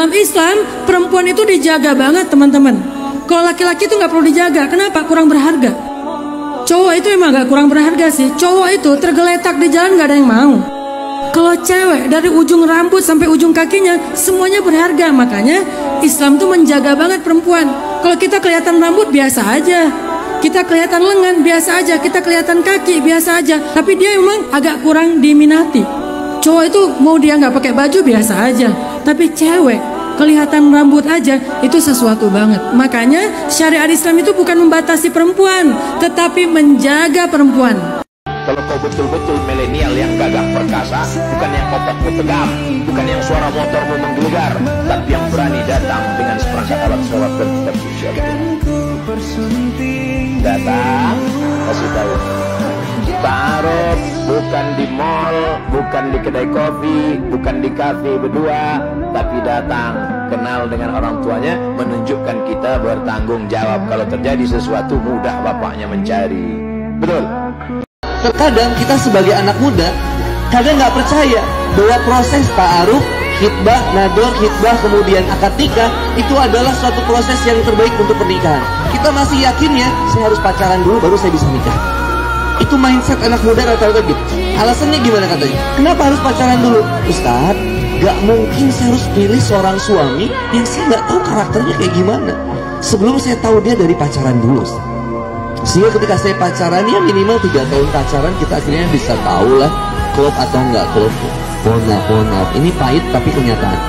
Dalam Islam, perempuan itu dijaga banget teman-teman. Kalau laki-laki itu nggak perlu dijaga. Kenapa? Kurang berharga. Cowok itu emang nggak kurang berharga sih. Cowok itu tergeletak di jalan nggak ada yang mau. Kalau cewek dari ujung rambut sampai ujung kakinya semuanya berharga. Makanya Islam tuh menjaga banget perempuan. Kalau kita kelihatan rambut biasa aja, kita kelihatan lengan biasa aja, kita kelihatan kaki biasa aja, tapi dia memang agak kurang diminati. Cowok itu mau dia nggak pakai baju biasa aja, tapi cewek kelihatan rambut aja itu sesuatu banget. Makanya syariat Islam itu bukan membatasi perempuan, tetapi menjaga perempuan. Kalau kau betul-betul milenial yang gagah perkasa, bukan yang otakmu tegap, bukan yang suara motormu menggelegar, tapi yang berani datang dengan seperangkat alat sholat dan kitab suci. Datang, kasih tahu. Ta'aruf bukan di mall, bukan di kedai kopi, bukan di kafe berdua, tapi datang, kenal dengan orang tuanya, menunjukkan kita bertanggung jawab. Kalau terjadi sesuatu, mudah bapaknya mencari. Betul? Terkadang kita sebagai anak muda kadang nggak percaya bahwa proses ta'aruf, khitbah, nador, khitbah, kemudian akad nikah itu adalah suatu proses yang terbaik untuk pernikahan. Kita masih yakinnya saya harus pacaran dulu baru saya bisa nikah. Itu mindset anak muda rata-rata gitu. Alasannya gimana katanya? Kenapa harus pacaran dulu? Ustadz, gak mungkin saya harus pilih seorang suami yang saya nggak tahu karakternya kayak gimana sebelum saya tahu dia dari pacaran dulu. Sehingga ketika saya pacaran ya minimal 3 tahun pacaran kita akhirnya bisa tahu lah klop atau enggak klop. Mohon maaf, ini pahit tapi kenyataan.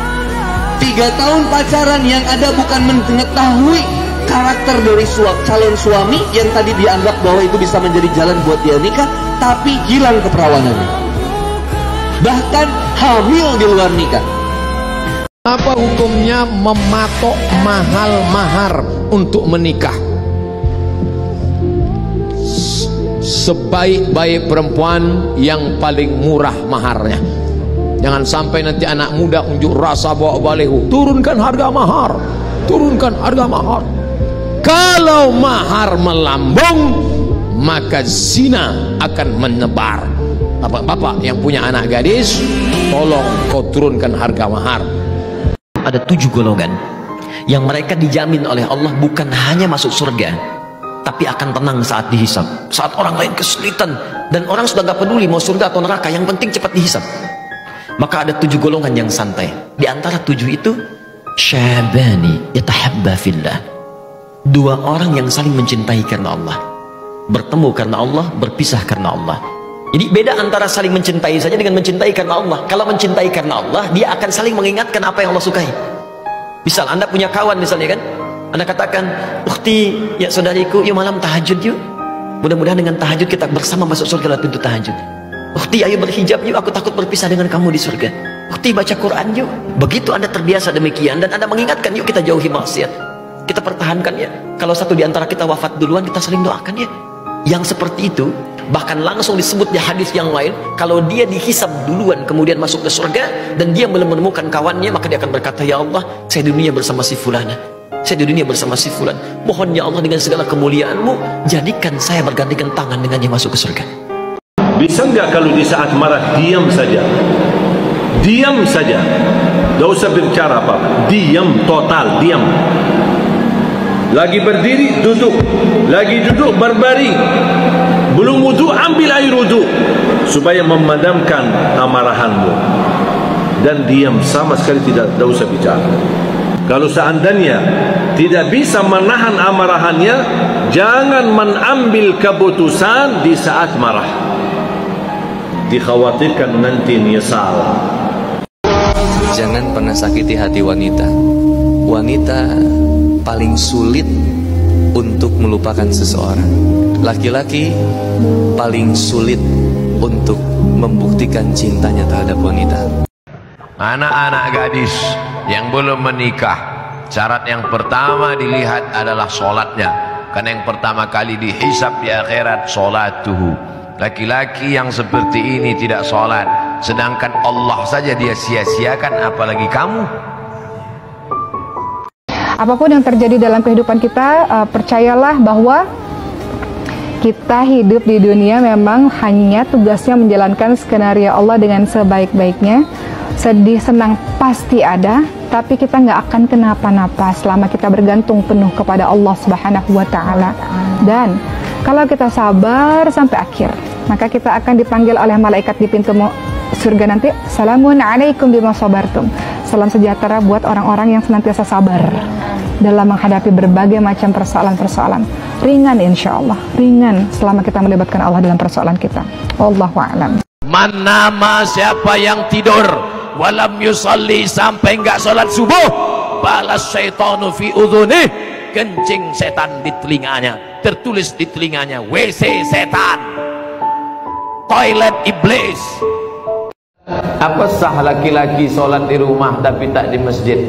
3 tahun pacaran yang ada bukan mengetahui karakter dari calon suami yang tadi dianggap bahwa itu bisa menjadi jalan buat dia nikah, tapi hilang keperawanannya. Bahkan hamil di luar nikah. Apa hukumnya mematok mahar untuk menikah? Sebaik-baik perempuan yang paling murah maharnya. Jangan sampai nanti anak muda unjuk rasa bawa balehu, turunkan harga mahar, turunkan harga mahar. Kalau mahar melambung, maka zina akan menyebar. Bapak-bapak yang punya anak gadis, tolong kau turunkan harga mahar. Ada 7 golongan yang mereka dijamin oleh Allah bukan hanya masuk surga, tapi akan tenang saat dihisab. Saat orang lain kesulitan dan orang sudah gak peduli mau surga atau neraka, yang penting cepat dihisab. Maka ada 7 golongan yang santai. Di antara 7 itu, syabani yatahabba fillah. 2 orang yang saling mencintai karena Allah, bertemu karena Allah, berpisah karena Allah. Jadi beda antara saling mencintai saja dengan mencintai karena Allah. Kalau mencintai karena Allah, dia akan saling mengingatkan apa yang Allah sukai. Misal Anda punya kawan misalnya kan, Anda katakan, ukhti, ya saudariku, yuk malam tahajud yuk. Mudah-mudahan dengan tahajud kita bersama masuk surga lewat pintu tahajud. Ukhti, ayo berhijab yuk, aku takut berpisah dengan kamu di surga. Ukhti, baca Quran yuk. Begitu Anda terbiasa demikian dan Anda mengingatkan, yuk kita jauhi maksiat, kita pertahankan ya. Kalau satu di antara kita wafat duluan, kita saling doakan ya. Yang seperti itu bahkan langsung disebut di hadis yang lain, kalau dia dihisab duluan kemudian masuk ke surga dan dia belum menemukan kawannya, maka dia akan berkata, ya Allah, saya di dunia bersama si fulana, saya di dunia bersama si fulan, mohon ya Allah dengan segala kemuliaanmu jadikan saya bergandengan tangan dengannya masuk ke surga. Bisa nggak kalau di saat marah diam saja, diam saja, tidak usah bicara apa-apa, diam total, diam. Lagi berdiri, duduk, lagi duduk, berbaring, belum wudu, ambil air wudu supaya memadamkan amarahanmu, dan diam sama sekali, tidak usah bicara. Kalau seandainya tidak bisa menahan amarahannya, jangan mengambil keputusan di saat marah, dikhawatirkan nanti nyesal. Jangan pernah sakiti hati wanita. Wanita paling sulit untuk melupakan seseorang. Laki-laki paling sulit untuk membuktikan cintanya terhadap wanita. Anak-anak gadis yang belum menikah, syarat yang pertama dilihat adalah sholatnya, karena yang pertama kali dihisab di akhirat sholatuhu. Laki-laki yang seperti ini tidak sholat, sedangkan Allah saja dia sia-siakan, apalagi kamu. Apapun yang terjadi dalam kehidupan kita, percayalah bahwa kita hidup di dunia memang hanya tugasnya menjalankan skenario Allah dengan sebaik-baiknya. Sedih senang pasti ada, tapi kita nggak akan kenapa-napa selama kita bergantung penuh kepada Allah Subhanahu wa Ta'ala. Dan kalau kita sabar sampai akhir, maka kita akan dipanggil oleh malaikat di pintu surga nanti, Salamun alaikum bima sabartum. Salam sejahtera buat orang-orang yang senantiasa sabar dalam menghadapi berbagai macam persoalan-persoalan. Ringan insya Allah, ringan selama kita melibatkan Allah dalam persoalan kita. Wallahu a'lam. Manama siapa yang tidur walam yusalli sampai enggak sholat subuh, balas syaitanu fi udhunih, kencing setan di telinganya, tertulis di telinganya WC setan, toilet iblis. Apa sah laki-laki sholat di rumah tapi tak di masjid?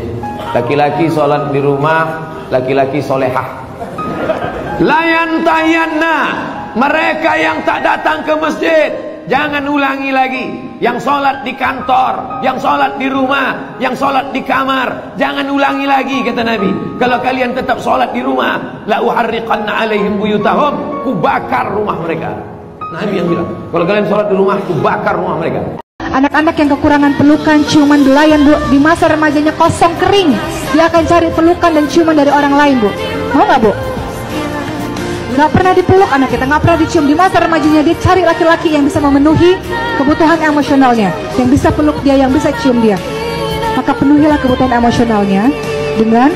Laki-laki sholat di rumah, laki-laki solehah. Layan tayanna, mereka yang tak datang ke masjid, jangan ulangi lagi. Yang sholat di kantor, yang sholat di rumah, yang sholat di kamar, jangan ulangi lagi, kata Nabi. Kalau kalian tetap sholat di rumah, la uharriqanna alaihim buyutahum, ku bakar rumah mereka. Nabi yang bilang, kalau kalian sholat di rumah, ku bakar rumah mereka. Anak-anak yang kekurangan pelukan, ciuman, belayan, Bu, di masa remajanya kosong kering, dia akan cari pelukan dan ciuman dari orang lain, Bu. Mau nggak, Bu? Nggak pernah dipeluk anak kita, nggak pernah dicium. Di masa remajanya dia cari laki-laki yang bisa memenuhi kebutuhan emosionalnya, yang bisa peluk dia, yang bisa cium dia. Maka penuhilah kebutuhan emosionalnya dengan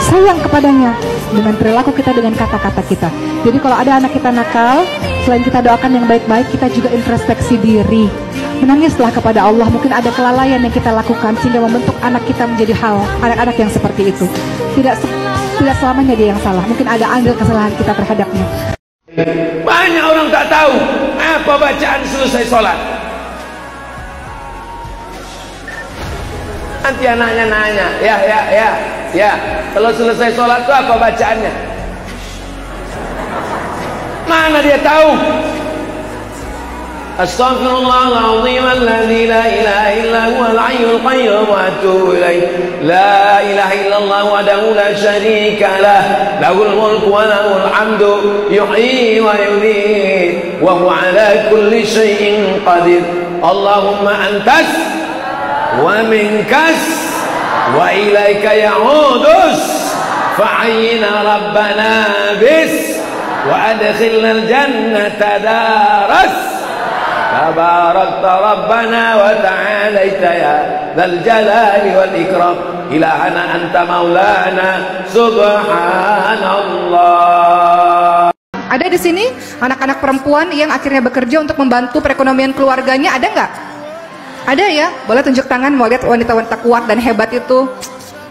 sayang kepadanya, dengan perilaku kita, dengan kata-kata kita. Jadi kalau ada anak kita nakal, selain kita doakan yang baik-baik, kita juga introspeksi diri. Menangislah kepada Allah, mungkin ada kelalaian yang kita lakukan sehingga membentuk anak kita menjadi anak-anak yang seperti itu. Tidak selamanya dia yang salah, mungkin ada andil kesalahan kita terhadapnya. Banyak orang tak tahu apa bacaan selesai sholat. Nanti anaknya nanya, ya, kalau selesai sholat itu apa bacaannya? Mana dia tahu? Astaghfirullahaladzim alladzi la ilaha illa huwal hayyul qayyum wa atubu ilaih. La ilaha illallah wahdahu la syarika lah, lahul mulku wa lahul hamdu, yuhyi wa yumiit, wa huwa ala kulli syai'in qadir. Allahumma antas wa minkas wa ilaika ya'udus fa'ayyina rabbana bis wa adkhilna al-jannata daras. Tabarakta Rabbana wa ta'alaita ya dzal jalali wal ikram, ilahana anta maulana subhanallah. Ada di sini anak-anak perempuan yang akhirnya bekerja untuk membantu perekonomian keluarganya, ada nggak? Ada ya? Boleh tunjuk tangan, mau lihat wanita-wanita kuat dan hebat itu.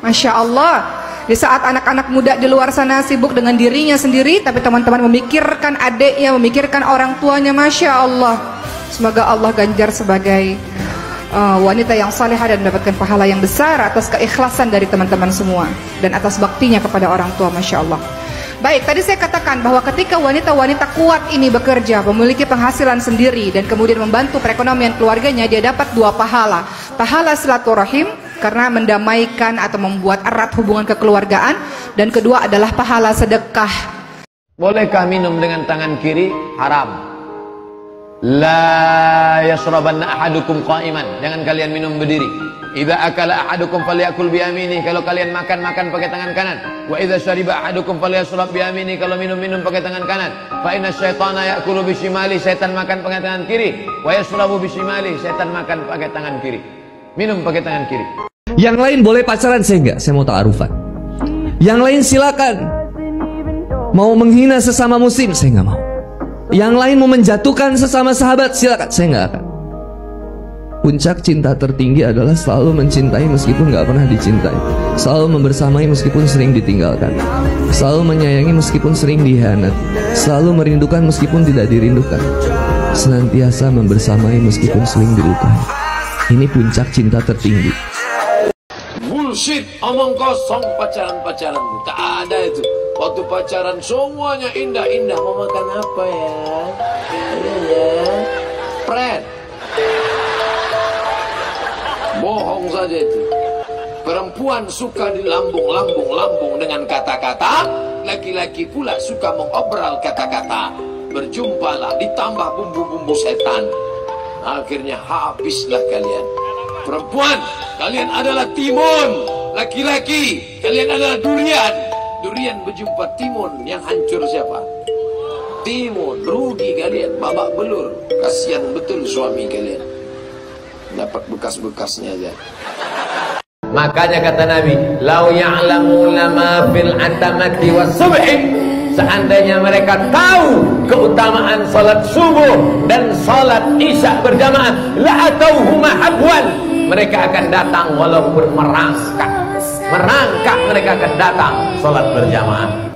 Masya Allah. Di saat anak-anak muda di luar sana sibuk dengan dirinya sendiri, tapi teman-teman memikirkan adiknya, memikirkan orang tuanya. Masya Allah. Semoga Allah ganjar sebagai wanita yang salehah dan mendapatkan pahala yang besar atas keikhlasan dari teman-teman semua dan atas baktinya kepada orang tua. Masya Allah. Baik, tadi saya katakan bahwa ketika wanita-wanita kuat ini bekerja, memiliki penghasilan sendiri dan kemudian membantu perekonomian keluarganya, dia dapat dua pahala. Pahala silaturahim karena mendamaikan atau membuat erat hubungan kekeluargaan, dan kedua adalah pahala sedekah. Bolehkah minum dengan tangan kiri? Haram. La yashrabanna ahadukum qa'iman, jangan kalian minum berdiri. Idza akala ahadukum falyakul bi yaminih, kalau kalian makan pakai tangan kanan. Wa idza syariba ahadukum falyashrab bi yaminih, kalau minum pakai tangan kanan. Fa inna syaitana ya'kulu bi shimali, setan makan pakai tangan kiri. Wa yashrabu bi shimali, setan makan pakai tangan kiri. Minum pakai tangan kiri. Yang lain boleh pacaran, saya enggak, saya mau ta'arufan. Yang lain silakan. Mau menghina sesama muslim, saya enggak mau. Yang lain mau menjatuhkan sesama sahabat, silakan, saya nggak akan. Puncak cinta tertinggi adalah selalu mencintai meskipun nggak pernah dicintai, selalu membersamai meskipun sering ditinggalkan, selalu menyayangi meskipun sering dihianat, selalu merindukan meskipun tidak dirindukan, senantiasa membersamai meskipun sering dilukai. Ini puncak cinta tertinggi. Bullshit, omong kosong. Pacaran tak ada itu. Waktu pacaran semuanya indah-indah. Mau makan apa ya? Ya, pret. Bohong saja itu. Perempuan suka dilambung-lambung dengan kata-kata, laki-laki pula suka mengobral kata-kata. Berjumpalah, ditambah bumbu-bumbu setan, akhirnya habislah kalian. Perempuan, kalian adalah timun. Laki-laki, kalian adalah durian. Durian berjumpa timun, yang hancur siapa? Timun. Rugi kalian, babak belur. Kasihan betul suami kalian, dapat bekas-bekasnya aja. Makanya kata Nabi, lau ya'lamuna ma fil atamati was subhi, seandainya mereka tahu keutamaan salat subuh dan salat isya berjamaah, la atauhuma habwan, mereka akan datang walaupun merangkak mereka akan datang salat berjamaah.